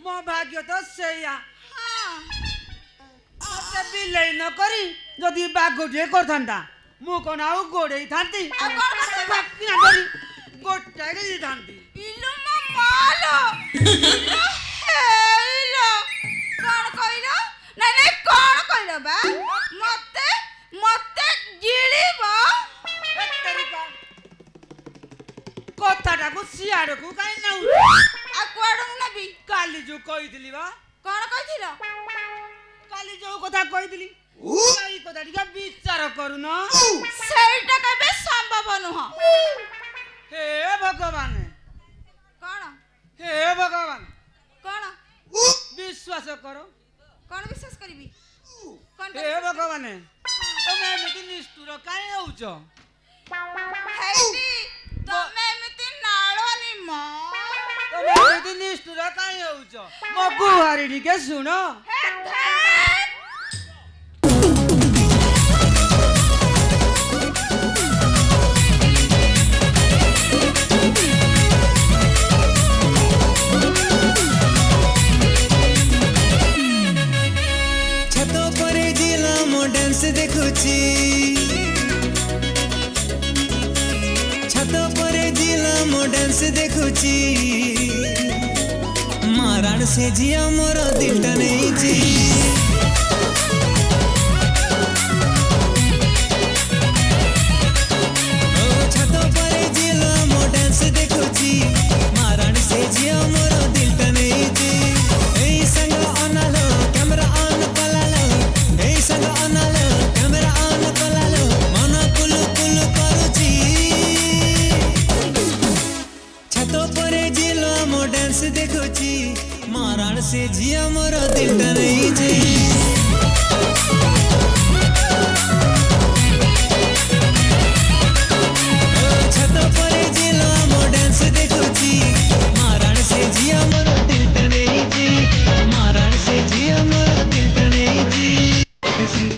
मो भाग्य तो सेया मते बिलेई न करी जदि बागोटे करथांता मु कोन आउ गोडे थांती आ कोन करथांती धरी गोटाई दी थांती इलो म मालो इलो हेलो कोन कइलो नै नै कोन कइलो बा मते मते गिळीबो तरीका कोथाटा को सियाड़ को काई न आ कोडू नबी काली जो कहितली बा कोन कहिथिलो काली जो कथा कहितली काई कथा टिका विचार करू न सेटा केबे संभव नह हे भगवान कोन हे भगवान कोन विश्वास करो कोन विश्वास करबी कोन हे भगवान तमे एमिति निष्ठुर काई होउचो हेती तमे एमिति नाळोनी म तमे एमिति निष्ठुर काई होउचो मो गुहारी टिके सुनो देखुची छत पर जिला मो डांस देखुची मारण से जिया मोर दिल नहीं जी छत पर जिला मो डांस देखुची मारण से जिया मोर दिल नहीं जी ए संग अनालो कैमरा ऑन कलालो ए संग अनालो कैमरा ऑन कलालो मन कुलु कुलु करूची छत पर जिला मो डांस देखुची मारण से जिया मोर दिल नहीं जी छत पर जिला मो डांस देखुची मारण से जिया मोर दिल नहीं जी मारण से जिया मोर दिल नहीं जी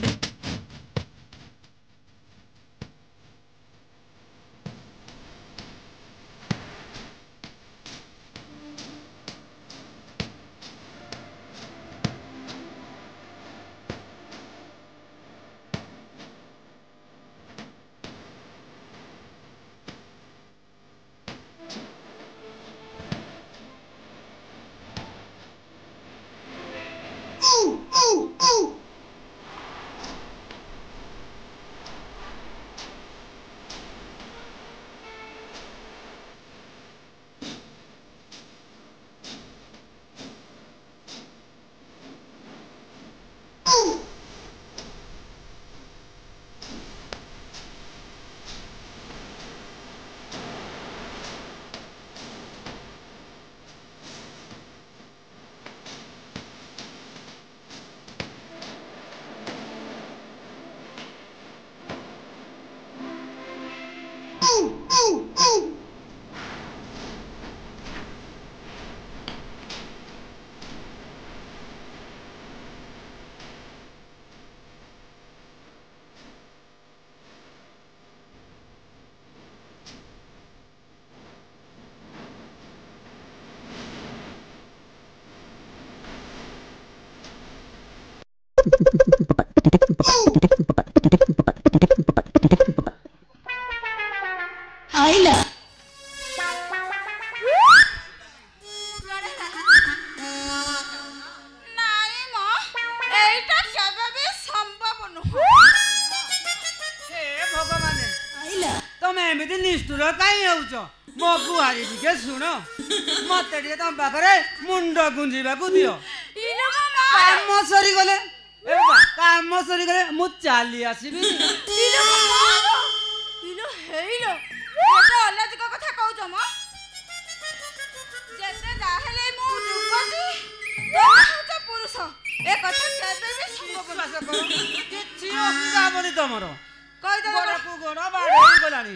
आइला नाई म एटा केबे संभव नह हे भगवान आइला तमे एमिति निष्ठुर काई होउचो मो गुहारी टिके सुनो ମତେ ଟିକେ ତମ ପାଖରେ ମୁଣ୍ଡ ଗୁଞ୍ଜିବାକୁ ଦିଅ ଇଲୋ ମୋ ମା କାମ ସରିଗଲେ ଏ ବାବା କାମ ସରିଗଲେ ମୁଁ ଚାଲି ଆସିବି ଇଲୋ ମୋ ମା ଇଲୋ ହେଇଲୋ ଏଟା ଅଲଜିକ କଥା କହୁଛ ମ ଯେତେ ଯାହେଲେ ମୁଁ ଯୁବତୀ ତମେ ହଉଛ ପୁରୁଷ ଏ କଥା କେବେ ବି ସମ୍ଭବ ବିଶ୍ୱାସ କର କିଛି ଅସୁବିଧା ହବନି ତମର କହିଦେବ ଗୋଡ଼କୁ ଗୋଡ଼ ବାଡ଼େଇ ଗଲାଣି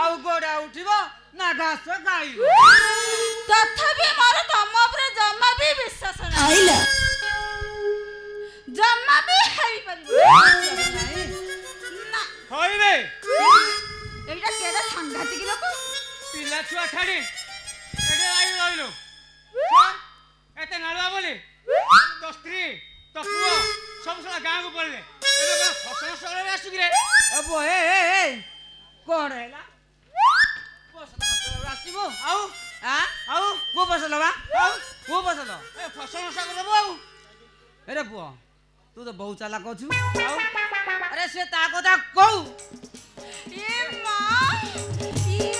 ଆଉ ଗୋଡ଼ା ଉଠିବ ନା ଘାସ ଖାଇବ ତଥାପି ମୋର ତମ ଉପରେ ଜମା ବି ବିଶ୍ୱାସ ନାହିଁ ଜମା ବି ହେଇପାରିବ ନା ହଇବେ ଏଇଟା କେଡେ ସାଂଘାତିକ ଲୋକ ପିଲା ଛୁଆ ଛାଡ଼ି ଏଠି ରହିଲୁ ଏତେ ନାଳୁଆ ବୋଲି ତୋ ସ୍ତ୍ରୀ ତୋ ପୁଅ ସବୁ ସାରା ଗାଁକୁ ପଳେଇଲେ ଏବେ କ'ଣ ଫସଲ ସଳରେ ଆସୁକି ରେ ଏ ପୁଅ ଏ କ'ଣ ହେଲା ଆସିବ ଆଉ ଆଉ କୋଉ ଫସଲ ବା ଆଉ କୋଉ ଫସଲ ଏ ଫସଲ ଶାଗ ଦେବୁ ଆଉ ଆରେ ପୁଅ ତୁ ତ ବହୁତ ଚାଲାକ ଅଛୁ ଆଉ ଆରେ ସେ ତା କଥା କହୁ ଏ ମା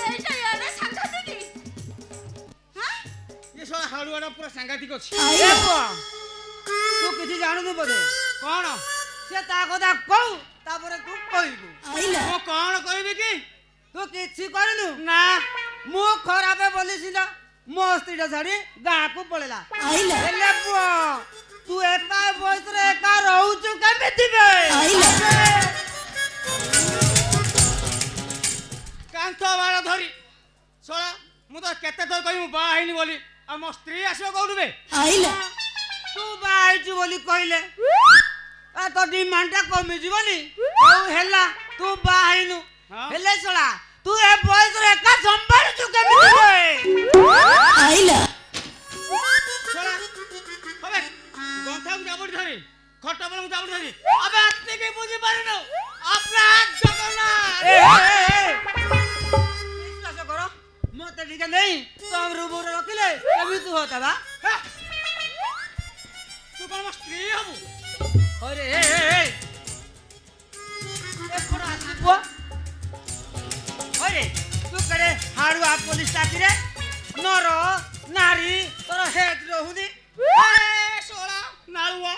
ଏଇଟା ଏଡେ ସାଂଘାତିକ ହାଁ ଏ ଶଳା ହାଳୁଆଟା ପୁରା ସାଂଘାତିକ ଅଛି ଏ ପୁଅ ତୁ କିଛି ଜାଣୁନୁ ବୋଧେ କ'ଣ ସେ ତା କଥା କହୁ ତାପରେ ତୁ କହିବୁ ମୁଁ କ'ଣ କହିବି କି ତୁ କିଛି କରିନୁ ନା ମୁଁ ଖରାପ ବୋଲି ସିନା ମୋ ସ୍ତ୍ରୀଟା ଛାଡ଼ି ଗାଁକୁ ପଳେଇଲା ହେଲେ ପୁଅ ତୁ ଏକା ବୟସରେ ଏକା ରହୁଛୁ କେମିତି ବେ କାନ୍ଥ ବାଡ଼ ଧରି ଶଳା ମୁଁ ତ କେତେ ଥର କହିବି ମୁଁ ବାହା ହେଇନି ବୋଲି ଆଉ ମୋ ସ୍ତ୍ରୀ ଆସିବ କୋଉଠୁ ବେ ତୁ ବାହା ହେଇଛୁ ବୋଲି କହିଲେ ତୋ ଡିମାଣ୍ଡଟା କମିଯିବନି ହଉ ହେଲା ତୁ ବାହା ହେଇନୁ ହଁ। ହେଲେ ଶଳା ତୁ ଏ ବୟସରେ ଏକା ସମ୍ଭାଳୁଛୁ କେମିତି ବେ ଶଳା હવે ଗନ୍ଥାକୁ ଜାବୁଡ଼ି ଧରି ଖଟ ବେଳକୁ ଜାବୁଡ଼ି ଧରି ଆବେ ଆତ୍ମିକି ବୁଝିପାରିନୁ ଆପନା ଜଗନ୍ନାଥ ବିଶ୍ୱାସ କର ମତେ ଟିକେ ନେଇ ତମ ରୁମରେ ରଖିଲେ କେମିତି ହୁଅନ୍ତା ବା ତୁ କ'ଣ ମୋ ସ୍ତ୍ରୀ ହବୁ अरे एपड़ आसी पुआ अरे तू करे हाड़ुआ पुलिस टाकी रे नर नारी तोर हेड रहुनी ଶଳା ନାଳୁଆ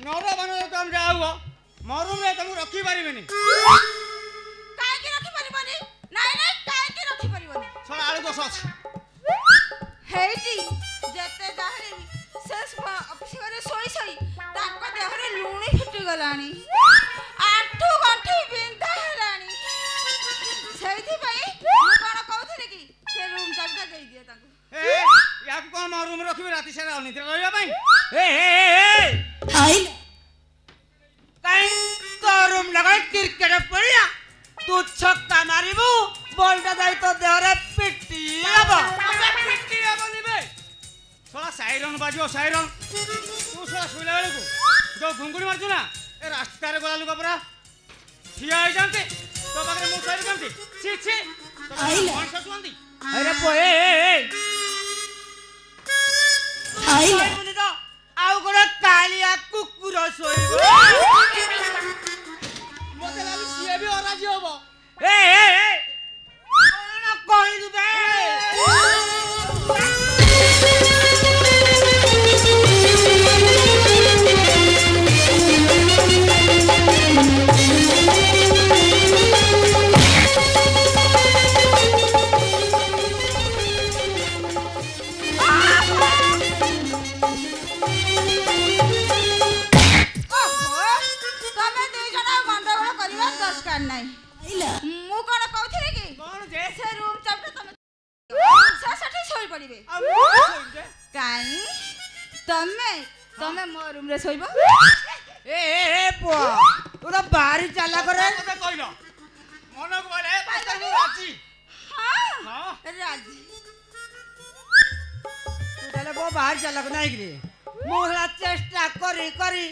ନର ବାନର ତମେ ଯାଉଅ ମରୁମରେ ତମକୁ ରଖିପାରିବେନି କାହିଁକି ରଖିପାରିବନି ନାଇଁ ନାଇଁ କାହିଁକି ରଖିପାରିବନି ଶଳା ଆଳୁ ଦୋଷ ଅଛି ହେଇଟି ଯେତେ ଯାହାହେଲେ ବି ସେ ଅଫିସ ଘରେ ଶୋଇ ଶୋଇ ତାଙ୍କ ଦେହରେ ଲୁଣି ଫିଟିଗଲାଣି ଆଣ୍ଠୁ ଗଣ୍ଠି ବିନ୍ଧା ହେଲାଣି ସେଇଥିପାଇଁ ମୁଁ କ'ଣ କହୁଥିଲି କି ସେ ରୁମ୍ ଚାବିଟା ଦେଇଦିଅ ତାଙ୍କୁ ୟାକୁ କ'ଣ ମୋ ରୁମରେ ରଖିବେ ରାତି ସାରା ଅନିଦ୍ରା ରହିବା ପାଇଁ काई तो रूम लगा क्रिकेट पड़िया तू छक्का मारिबू बॉलटा जाई तो देहरे पिटी हबो ପିଟି ହେବନି ବେ ଶଳା ସାଇରନ୍ ବାଜିବ ସାଇରନ୍ ତୁ ଶଳା ଶୋଇଲା ବେଳକୁ ଯୋଉ ଘୁଙ୍ଗୁଡ଼ି ମାରୁଛୁ ନା ଏ ରାସ୍ତାରେ ଗଲା ଲୋକ ପୁରା ଠିଆ ହେଇଯାନ୍ତି ତୋ ପାଖରେ ମୁଁ ଶୋଇଥାନ୍ତି ଛି ଛି ମଣିଷ ଶୁଅନ୍ତି अरे पोए बोली तो आउ गोटे कालिया कुकुर सोइबो ମତେ ଲାଗି ସିଏ ବି ଅରାଜି ହବ कोन कहिलु बे ତମେ ଦୁଇ ଜଣ ଗଣ୍ଡଗୋଳ କରିବା ଦରକାର ନାହିଁ ମୁଁ କ'ଣ କହୁଥିଲି କି କ'ଣ ଯେ ସେ ରୁମ୍ ଚାବିଟା ତମେ ସେ ସେଠି ଶୋଇପଡ଼ିବେ ଆଉ ମୁଁ ଶୋଇବି ଯେ କାଇଁ ତମେ ମୋ ରୁମ୍ରେ ଶୋଇବ पुआ तू तो बाहरी चाला करे ମତେ କହିଲ ମନକୁ କହିଲେ ପାସ୍ତା ମୁଁ ରାଜି ହଁ ହଁ ରାଜି तू ताले बो बाहर चाला को नहीं रे मोहला चेष्टा करी करी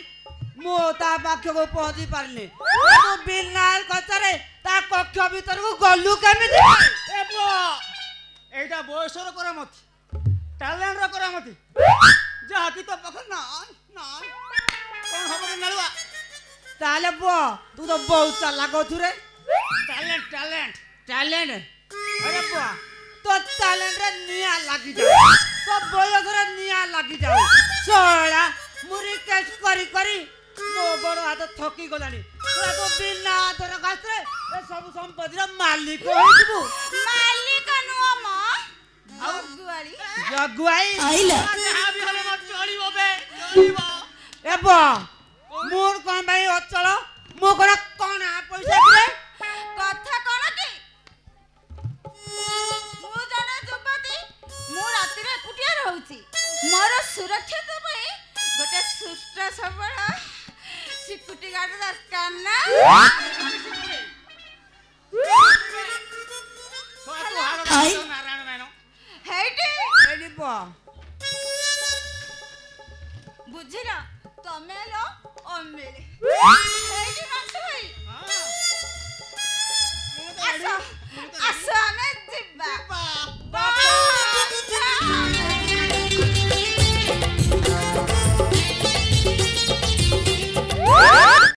मो ता पाख को पहुंची पारले तू बिनाल कचरे ता कक्ष भीतर को गलु केमिति ଏ ପୁଅ ଏଇଟା ବୟସର କରାମତି ଟ୍ୟାଲେଣ୍ଟର କରାମତି ଯାହା କି ତୋ ପାଖରେ ନାଇଁ ନାଇଁ କ'ଣ ହବ ରେ ନାଳୁଆ ताले बो तू तो बहुत चाला को थुरे ଟ୍ୟାଲେଣ୍ଟ ଟ୍ୟାଲେଣ୍ଟ टैलेंट अरे बो तो टैलेंट रे निया लागी जाओ तो बयस रे निया लागी जाओ सोळा मुरी केस करी करी मो गोड़ हाथ थकी गलानी तोरा तो बिना दरखास्त रे ए सब संपत्ति रे मालिक होइबू मालिक नुआ म जगुआली जगुआई ଯାହା ବି ହେଲେ ମତେ ଚଳିବ ବେ ଚଳିବ एब मोर कौन भाई अचल मो कोन कोन पैसा दिले कथा कोन की मु जने जुबती मु राति रे कुटिया रहउची मोर सुरक्षा तो पई गोटे सुष्ट सबळ सिक्युरिटी गार्ड दरकार ना ନାରାୟଣ ନାରାୟଣ हेटी एलिब बुझिला तमे लो अमेले हेटी मास भाई आसो आसो हमें जिब्बा